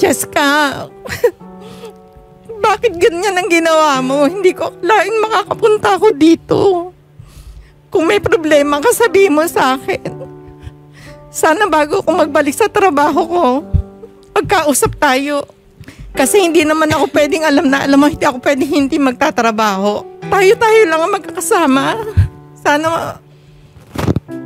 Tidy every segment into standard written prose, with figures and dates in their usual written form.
Cheska, bakit ganyan ang ginawa mo? Hindi ko akalaing makakapunta ako dito. Kung may problema ka, sabihin mo sa akin. Sana bago ako magbalik sa trabaho ko, magkausap tayo. Kasi hindi naman ako pwedeng alam mo, hindi ako pwedeng hindi magtatrabaho. Tayo lang ang magkakasama. Sana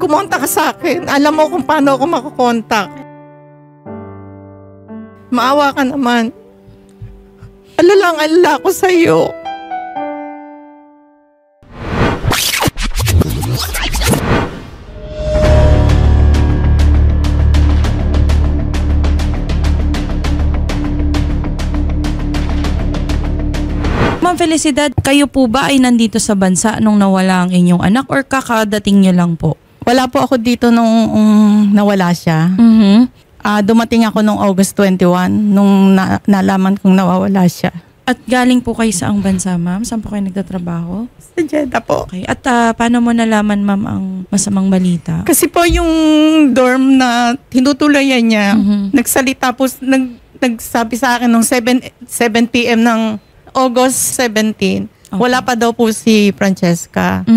kumonta ka sa akin. Alam mo kung paano ako makakontak. Maawa ka naman. Alala ko sa'yo. Ma'am Felicidad, kayo po ba ay nandito sa bansa nung nawala ang inyong anak or kakadating niyo lang po? Wala po ako dito nung nawala siya. Dumating ako nung August 21 nung nalaman kong nawawala siya. At galing po kayo sa ang bansa, ma'am? Saan po kayo nagtatrabaho? Sa Jeddah po. Okay. At paano mo nalaman, ma'am, ang masamang balita? Kasi po yung dorm na tinutulayan niya, nagsalita po, nagsabi sa akin nung 7 p.m. ng August 17. Okay. Wala pa daw po si Francesca.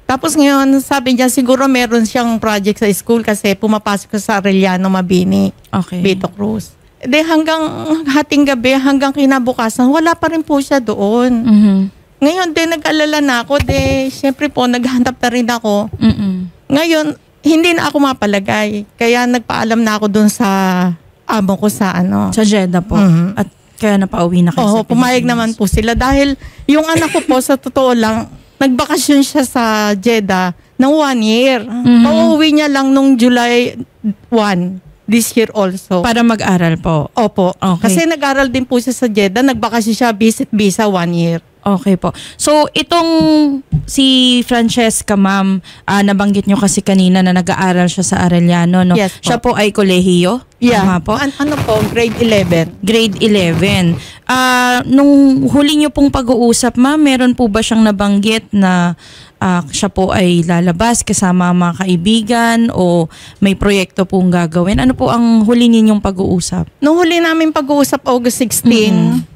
Tapos ngayon, sabi niya, siguro meron siyang project sa school kasi pumapasok sa Arellano, Mabini, Vito Cruz. De hanggang hating gabi, hanggang kinabukasan, wala pa rin po siya doon. Ngayon, nag-alala na ako. Siyempre po, naghanap na rin ako. Ngayon, hindi na ako mapalagay. Kaya nagpaalam na ako doon sa amo ko sa Sa Jeddah po. At kaya napauwi na kayo sa Pilipinas. Pumayag naman po sila. Dahil yung anak ko po, sa totoo lang, nagbakasyon siya sa Jeddah ng 1 year. Pauwi niya lang nung July 1 this year also. Para mag-aral po? Opo. Okay. Kasi nag-aral din po siya sa Jeddah. Nagbakasyon siya, visit visa 1 year. Okay po. So, itong si Francesca, ma'am, nabanggit nyo kasi kanina na nag-aaral siya sa Arellano, no? Yes po. Siya po ay kolehiyo? Yeah. Po? Ano po? Grade 11. Grade 11. Nung huli nyo pong pag-uusap, ma'am, meron po ba siyang nabanggit na siya po ay lalabas kasama mga kaibigan o may proyekto pong gagawin? Ano po ang huli ninyong pag-uusap? Nung huli namin pag-uusap August 16,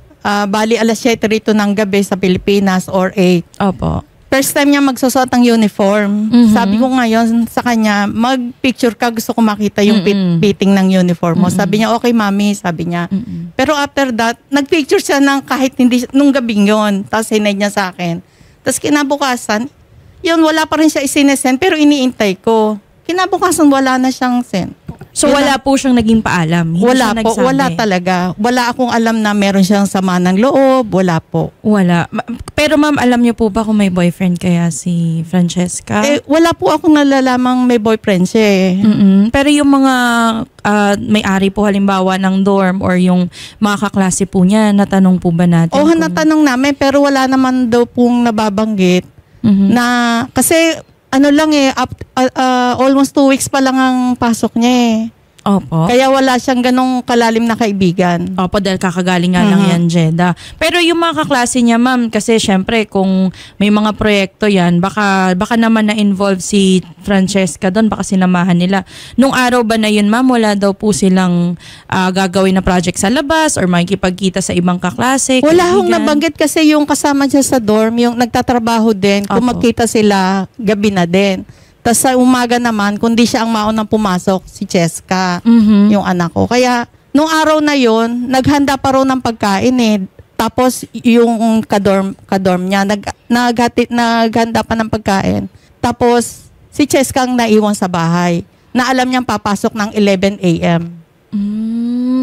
bali alas 7 rito ng gabi sa Pilipinas or 8. Opo. First time niya magsusot ng uniform. Sabi ko ngayon sa kanya, mag-picture ka, gusto ko makita yung fitting ng uniform mo. Sabi niya, okay mami, sabi niya. Pero after that, nag-picture siya ng kahit hindi, nung gabing yun. Tapos sinend niya sa akin. Tapos kinabukasan, yun, wala pa rin siya isinesend, pero iniintay ko. Kinabukasan, wala na siyang send. So wala po siyang naging paalam? Hindi wala po, nagsabi. Wala talaga. Wala akong alam na meron siyang sama ng loob, wala po. Wala. Pero ma'am, alam niyo po ba kung may boyfriend kaya si Francesca? Wala po akong nalalamang may boyfriend siya Pero yung mga may-ari po halimbawa ng dorm or yung mga kaklase po niya, natanong po ba natin? Natanong namin pero wala naman daw pong nababanggit na kasi almost 2 weeks pa lang ang pasok niya Opo. Kaya wala siyang ganong kalalim na kaibigan. Opo, dahil kakagaling nga lang yan, Jeddah. Pero yung mga kaklase niya, ma'am, kasi syempre kung may mga proyekto yan, baka naman na-involve si Francesca doon, baka sinamahan nila. Nung araw ba na yun, ma'am, wala daw po silang gagawin na project sa labas or makikipagkita sa ibang kaklase? Wala hong nabanggit kasi yung kasama niya sa dorm, yung nagtatrabaho din, kung magkita sila, gabi na din. Tapos sa umaga naman, kundi siya ang maunang pumasok, si Cheska, yung anak ko. Kaya, nung araw na yon naghanda pa raw ng pagkain Tapos, yung kadorm niya, naghanda pa ng pagkain. Tapos, si Cheska ang naiwan sa bahay, na alam niyang papasok ng 11 a.m.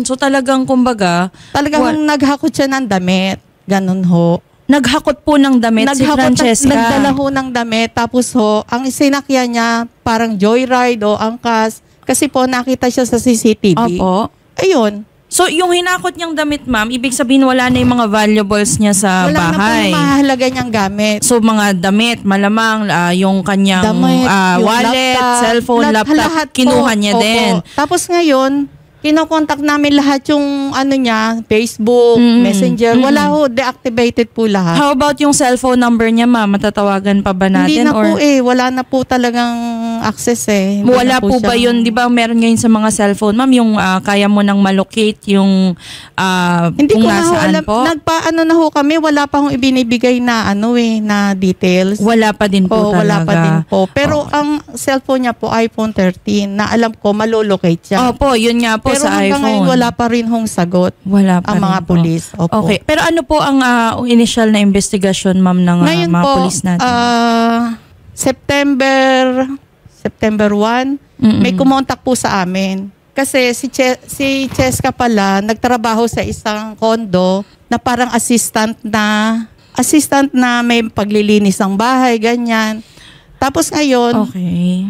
So, talagang, kumbaga, talagang naghakot siya ng damit. Ganun ho. Naghakot po ng damit si Francesca. Nagdala ho ng damit. Tapos ang isinakyan niya parang joyride o angkas. Kasi po nakita siya sa CCTV. Opo. Ayun. So yung hinakot niyang damit, ma'am, ibig sabihin wala na yung mga valuables niya sa bahay. Wala na po yung mahalaga niyang gamit. So mga damit, malamang yung kanyang damit, wallet, laptop, cellphone, laptop, kinuha niya din. Tapos ngayon, Kinokontak namin lahat yung ano niya, Facebook, Messenger. Wala ho, deactivated po lahat. How about yung cellphone number niya, ma'am? Matatawagan pa ba natin? Hindi na po wala na po talagang access eh. Hindi Wala na po ba yun? Di ba meron ngayon sa mga cellphone, ma'am, yung kaya mo nang malocate yung Hindi kung ko na ho nasaan alam. po? Nagpaano na ho kami, wala pa hong ibinibigay na na details. Wala pa din po talaga. Wala pa din po. Pero ang cellphone niya po, iPhone 13, na alam ko, malolocate siya. Opo, yun nga po Pero sa hanggang ngayon, iPhone. wala pa rin hong sagot Wala pa ang rin mga po. pulis. Opo. Okay. Pero ano po ang initial na investigation, ma'am, ng Ngayon mga po, pulis natin? September 1, may kumontak po sa amin. Kasi si Cheska pala, nagtrabaho sa isang kondo na parang assistant na may paglilinis ng bahay, ganyan. Tapos ngayon, Okay.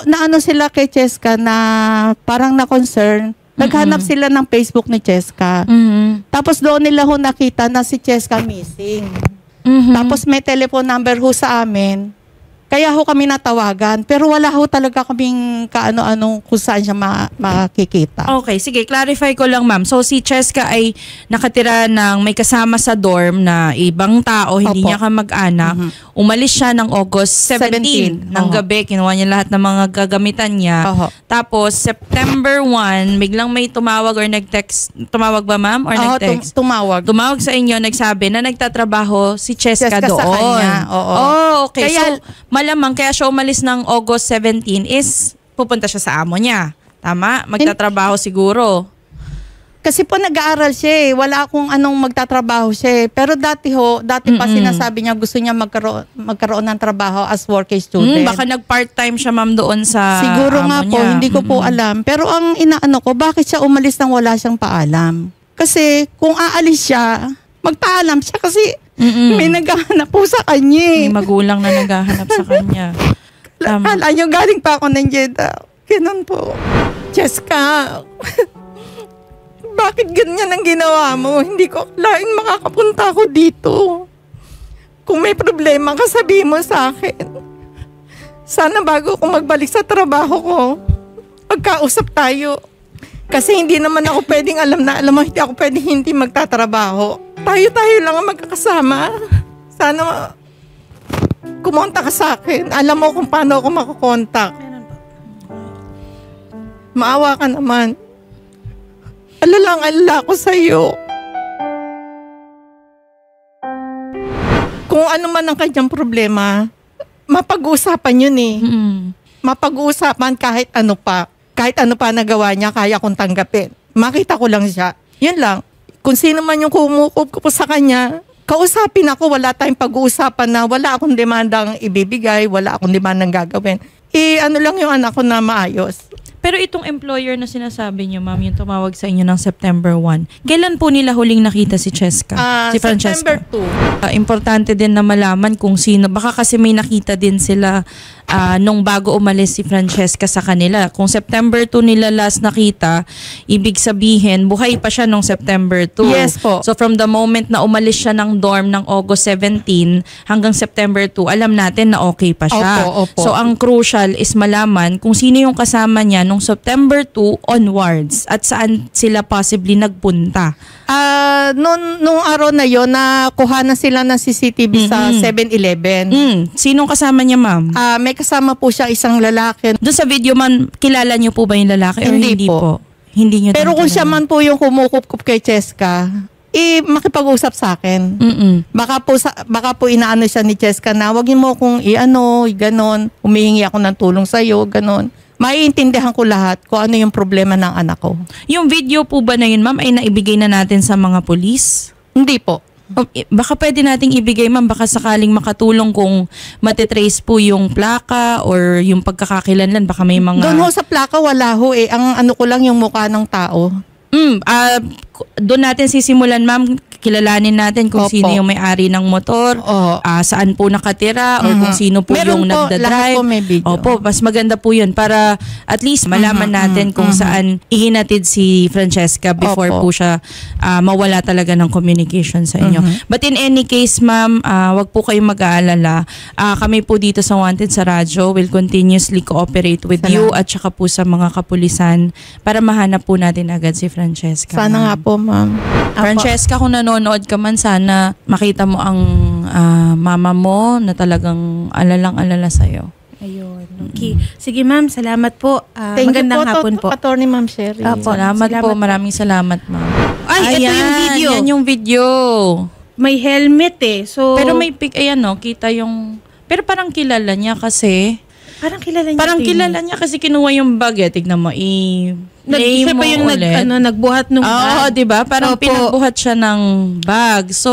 naano sila kay Cheska na parang na-concern. Naghanap sila ng Facebook ni Cheska. Tapos doon nila ho nakita na si Cheska missing. Tapos may telephone number ho sa amin. Kaya ho kami natawagan. Pero wala ho talaga kaming kaano-anong kung saan siya makikita. Okay, sige, clarify ko lang, ma'am. So si Cheska ay nakatira ng may kasama sa dorm na ibang tao, hindi Opo. niya kamag-anak. Umalis siya ng August 17 ng Oho. gabi. Kinuha niya lahat ng mga gagamitan niya. Oho. Tapos September 1, biglang may tumawag or nag-text. Tumawag ba, ma'am? Or Oo, nag-text? tumawag. Tumawag sa inyo, nagsabi na nagtatrabaho si Cheska Cheska doon. sa kanya, oo. Oh, okay. Kaya- So, malamang kaya siya umalis ng August 17 is pupunta siya sa amo niya. Tama? Magtatrabaho siguro. Kasi po nag-aaral siya eh. Wala akong anong magtatrabaho siya eh. Pero dati pa sinasabi niya gusto niya magkaroon ng trabaho as working student. Baka nag-part-time siya, ma'am, doon sa Siguro amo nga po, niya. hindi ko po alam. Pero ang inaano ko, bakit siya umalis nang wala siyang paalam? Kasi kung aalis siya, magpaalam siya kasi may naghahanap po sa kanya. May magulang na naghahanap sa kanya. Tama. Kala nyo, galing pa ako ng Jeddah. Ganun po. Cheska, bakit ganyan ang ginawa mo? Hindi ko akalain makakapunta ako dito. Kung may problema ka, sabihin mo sa akin. Sana bago ako magbalik sa trabaho ko, magkausap tayo. Kasi hindi naman ako pwedeng alam mo, hindi ako pwedeng hindi magtatrabaho. Tayo lang ang magkakasama. Sana kumontak ka sa akin. Alam mo kung paano ako makukontak. Maawa ka naman. Alala ko sa'yo. Kung ano man ang kanyang problema, mapag-uusapan yun eh. Mapag-uusapan kahit ano pa. Kahit ano pa nagawa niya, kaya kong tanggapin. Makita ko lang siya. Yun lang. Kung sino man yung kumukup ko sa kanya, kausapin ako, wala tayong pag-uusapan na wala akong demandang ibibigay, wala akong demandang gagawin. Ano lang yung anak ko na maayos. Pero itong employer na sinasabi niyo, ma'am, yung tumawag sa inyo ng September 1, kailan po nila huling nakita si Cheska? Si Francesca? September 2. Importante din na malaman kung sino. Baka kasi may nakita din sila nung bago umalis si Francesca sa kanila. Kung September 2 nila last nakita, ibig sabihin, buhay pa siya nung September 2. Yes po. So from the moment na umalis siya ng dorm ng August 17 hanggang September 2, alam natin na okay pa siya. Opo. So ang crucial is malaman kung sino yung kasama niya nung September 2 onwards at saan sila possibly nagpunta. Nung araw na yon, nakuha na sila ng CCTV sa 7-Eleven. Sinong kasama niya, ma'am? May kasama po siya isang lalaki. Doon sa video, ma'am, kilala niyo po ba yung lalaki or Hindi hindi po. po? Hindi niyo Pero din kung kilala. siya man po yung kumukup kay Cheska, makipag-usap sa akin. Baka po inaano siya ni Cheska na wag mo kung ganon, humihingi ako ng tulong sa'yo, ganon. Maiintindihan ko lahat kung ano yung problema ng anak ko. Yung video po ba na yun, ma'am, ay naibigay na natin sa mga polis? Hindi po. Baka pwede nating ibigay, ma'am, baka sakaling makatulong kung matitrace po yung plaka or yung pagkakakilanlan, baka may mga... Doon ho sa plaka, wala ho eh. Ang ano ko lang yung mukha ng tao. Doon natin sisimulan, ma'am. kilalanin natin kung Opo. sino yung may-ari ng motor, Oo. saan po nakatira, or kung sino po Meron yung po, lahat nagdadrive. po may video. Opo, mas maganda po yun para at least malaman natin kung saan ihinatid si Francesca before Opo. po siya mawala talaga ng communication sa inyo. But in any case, ma'am, wag po kayong mag-aalala. Kami po dito sa Wanted sa radyo will continuously cooperate with you at saka po sa mga kapulisan para mahanap po natin agad si Francesca. Sana ma'am. nga po, ma'am. Apo. Francesca, kung nanonood ka man, sana makita mo ang mama mo na talagang alalang-alala sa'yo. Ayun. Okay. Sige ma'am, salamat po. Thank Magandang you po, hapon po. Attorney Ma'am Sherry. Apo. Salamat Salamat po. po. Maraming salamat, ma'am. Ay, ito yung video. Yan yung video. May helmet So, Pero may pic, ayan no, kita yung... Pero parang kilala niya kasi. parang kilala niya. Parang ito kilala niya kasi kinuha yung bag eh. Tignan mo, play Siya mo pa yung ulit. nagbuhat nung Oo, bag. di ba? Parang Opo. pinagbuhat siya ng bag. So,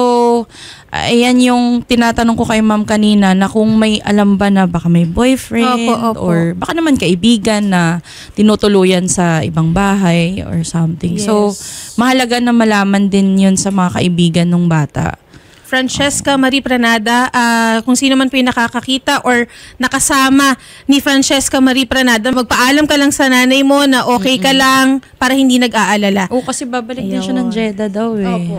ayan yung tinatanong ko kay ma'am kanina na kung may alam ba na baka may boyfriend Opo. or baka naman kaibigan na tinutuluyan sa ibang bahay or something. So, Yes. mahalaga na malaman din yun sa mga kaibigan ng bata. Francesca Marie Pranada, kung sino man po yung nakakakita or nakasama ni Francesca Marie Pranada, magpaalam ka lang sa nanay mo na okay ka lang para hindi nag-aalala. Oo, kasi babalik din siya ng Ayun. Jeddah daw eh. Opo.